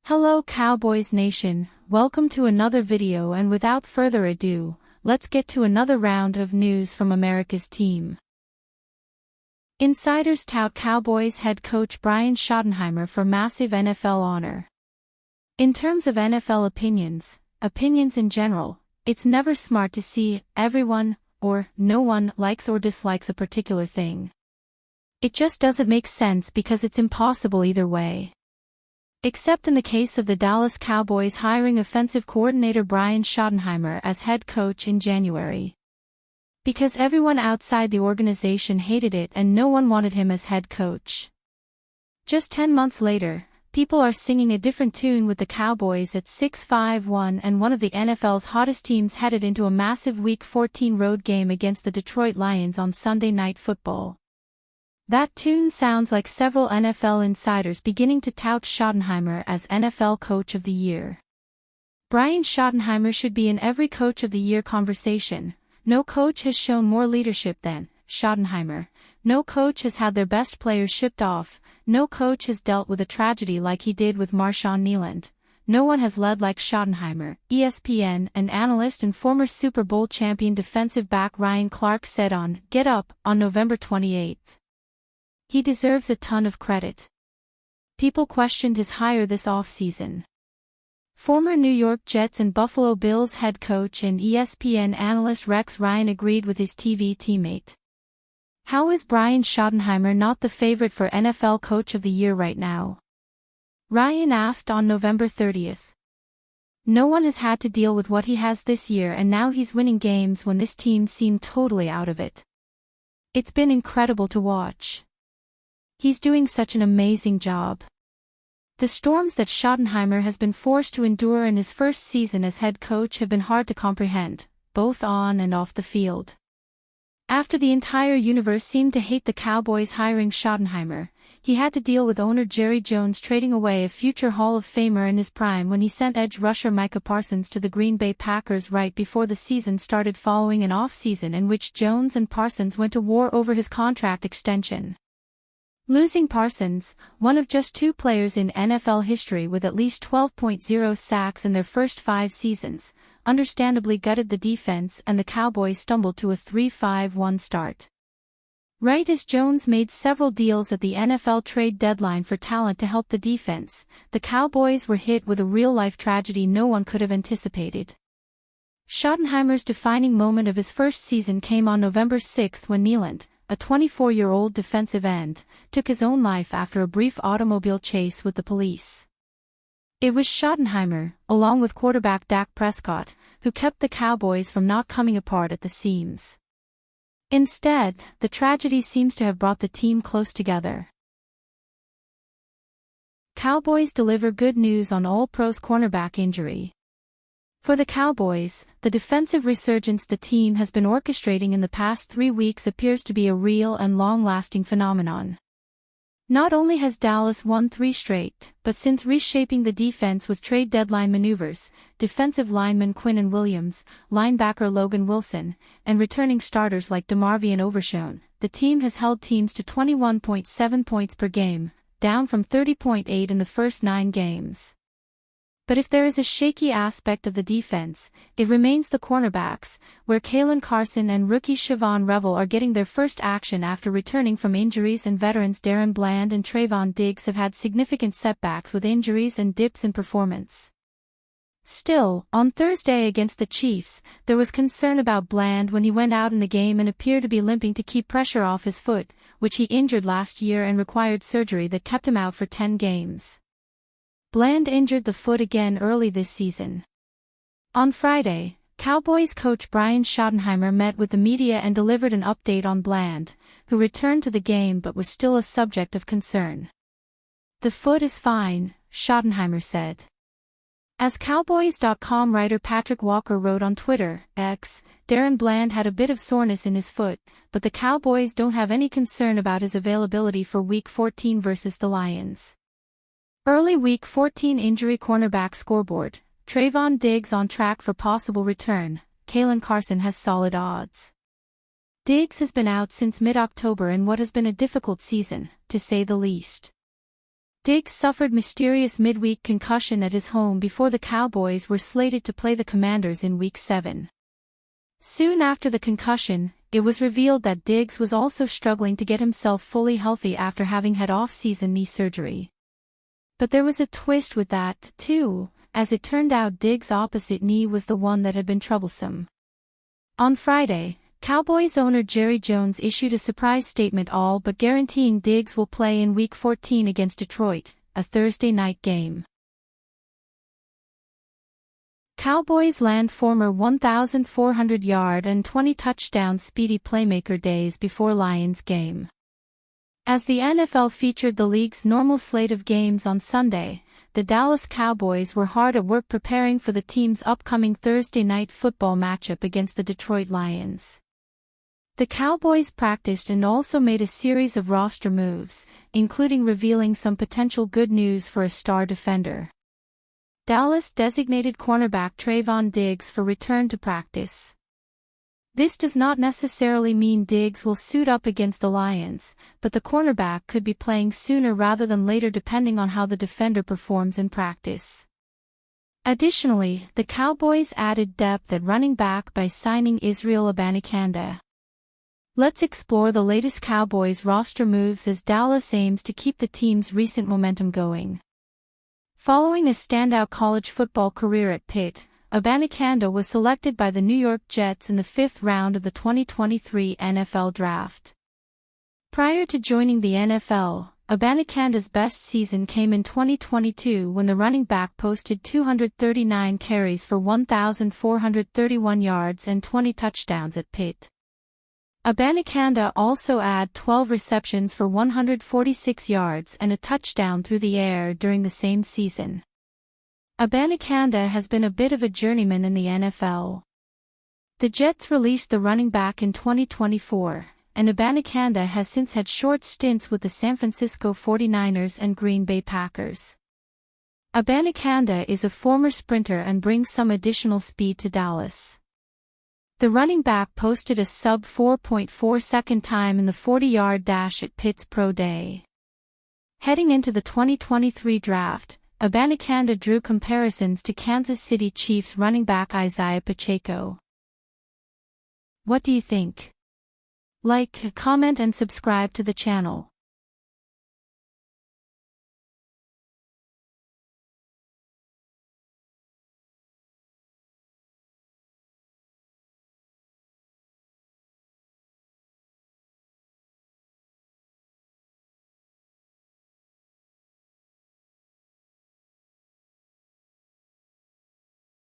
Hello Cowboys Nation, welcome to another video, and without further ado, let's get to another round of news from America's team. Insiders tout Cowboys head coach Brian Schottenheimer for massive NFL honor. In terms of NFL opinions in general, it's never smart to see everyone or no one likes or dislikes a particular thing. It just doesn't make sense because it's impossible either way. Except in the case of the Dallas Cowboys hiring offensive coordinator Brian Schottenheimer as head coach in January. Because everyone outside the organization hated it and no one wanted him as head coach. Just 10 months later, people are singing a different tune with the Cowboys at 6-5-1 and one of the NFL's hottest teams headed into a massive Week 14 road game against the Detroit Lions on Sunday Night Football. That tune sounds like several NFL insiders beginning to tout Schottenheimer as NFL Coach of the Year. Brian Schottenheimer should be in every Coach of the Year conversation. No coach has shown more leadership than Schottenheimer. No coach has had their best players shipped off. No coach has dealt with a tragedy like he did with Marshawn Kneyland. No one has led like Schottenheimer. ESPN, an analyst and former Super Bowl champion defensive back Ryan Clark said on Get Up on November 28. He deserves a ton of credit. People questioned his hire this offseason. Former New York Jets and Buffalo Bills head coach and ESPN analyst Rex Ryan agreed with his TV teammate. How is Brian Schottenheimer not the favorite for NFL Coach of the Year right now? Ryan asked on November 30th. No one has had to deal with what he has this year, and now he's winning games when this team seemed totally out of it. It's been incredible to watch. He's doing such an amazing job. The storms that Schottenheimer has been forced to endure in his first season as head coach have been hard to comprehend, both on and off the field. After the entire universe seemed to hate the Cowboys hiring Schottenheimer, he had to deal with owner Jerry Jones trading away a future Hall of Famer in his prime when he sent edge rusher Micah Parsons to the Green Bay Packers right before the season started, following an off-season in which Jones and Parsons went to war over his contract extension. Losing Parsons, one of just two players in NFL history with at least 12.0 sacks in their first 5 seasons, understandably gutted the defense, and the Cowboys stumbled to a 3-5-1 start. Right as Jones made several deals at the NFL trade deadline for talent to help the defense, the Cowboys were hit with a real-life tragedy no one could have anticipated. Schottenheimer's defining moment of his first season came on November 6 when Kneyland, a 24-year-old defensive end, took his own life after a brief automobile chase with the police. It was Schottenheimer, along with quarterback Dak Prescott, who kept the Cowboys from not coming apart at the seams. Instead, the tragedy seems to have brought the team close together. Cowboys deliver good news on All-Pros cornerback injury. For the Cowboys, the defensive resurgence the team has been orchestrating in the past 3 weeks appears to be a real and long-lasting phenomenon. Not only has Dallas won 3 straight, but since reshaping the defense with trade deadline maneuvers, defensive lineman Quinnen Williams, linebacker Logan Wilson, and returning starters like DeMarvion Overshown, the team has held teams to 21.7 points per game, down from 30.8 in the first 9 games. But if there is a shaky aspect of the defense, it remains the cornerbacks, where Kalen Carson and rookie Siobhan Revel are getting their first action after returning from injuries, and veterans Darren Bland and Trayvon Diggs have had significant setbacks with injuries and dips in performance. Still, on Thursday against the Chiefs, there was concern about Bland when he went out in the game and appeared to be limping to keep pressure off his foot, which he injured last year and required surgery that kept him out for 10 games. Bland injured the foot again early this season. On Friday, Cowboys coach Brian Schottenheimer met with the media and delivered an update on Bland, who returned to the game but was still a subject of concern. The foot is fine, Schottenheimer said. As Cowboys.com writer Patrick Walker wrote on Twitter, X, Darren Bland had a bit of soreness in his foot, but the Cowboys don't have any concern about his availability for Week 14 versus the Lions. Early Week 14 injury cornerback scoreboard, Trayvon Diggs on track for possible return, Kalen Carson has solid odds. Diggs has been out since mid-October in what has been a difficult season, to say the least. Diggs suffered mysterious midweek concussion at his home before the Cowboys were slated to play the Commanders in Week 7. Soon after the concussion, it was revealed that Diggs was also struggling to get himself fully healthy after having had off-season knee surgery. But there was a twist with that, too, as it turned out Diggs' opposite knee was the one that had been troublesome. On Friday, Cowboys owner Jerry Jones issued a surprise statement all but guaranteeing Diggs will play in Week 14 against Detroit, a Thursday night game. Cowboys land former 1,400-yard and 20-touchdown speedy playmaker days before Lions game. As the NFL featured the league's normal slate of games on Sunday, the Dallas Cowboys were hard at work preparing for the team's upcoming Thursday night football matchup against the Detroit Lions. The Cowboys practiced and also made a series of roster moves, including revealing some potential good news for a star defender. Dallas designated cornerback Trayvon Diggs for return to practice. This does not necessarily mean Diggs will suit up against the Lions, but the cornerback could be playing sooner rather than later depending on how the defender performs in practice. Additionally, the Cowboys added depth at running back by signing Israel Abanikanda. Let's explore the latest Cowboys roster moves as Dallas aims to keep the team's recent momentum going. Following a standout college football career at Pitt, Abanikanda was selected by the New York Jets in the 5th round of the 2023 NFL Draft. Prior to joining the NFL, Abanikanda's best season came in 2022 when the running back posted 239 carries for 1,431 yards and 20 touchdowns at Pitt. Abanikanda also had 12 receptions for 146 yards and a touchdown through the air during the same season. Abanikanda has been a bit of a journeyman in the NFL. The Jets released the running back in 2024, and Abanikanda has since had short stints with the San Francisco 49ers and Green Bay Packers. Abanikanda is a former sprinter and brings some additional speed to Dallas. The running back posted a sub 4.4 second time in the 40-yard dash at Pitt's Pro Day. Heading into the 2023 draft, Abanikanda drew comparisons to Kansas City Chiefs running back Isaiah Pacheco. What do you think? Like, comment and subscribe to the channel.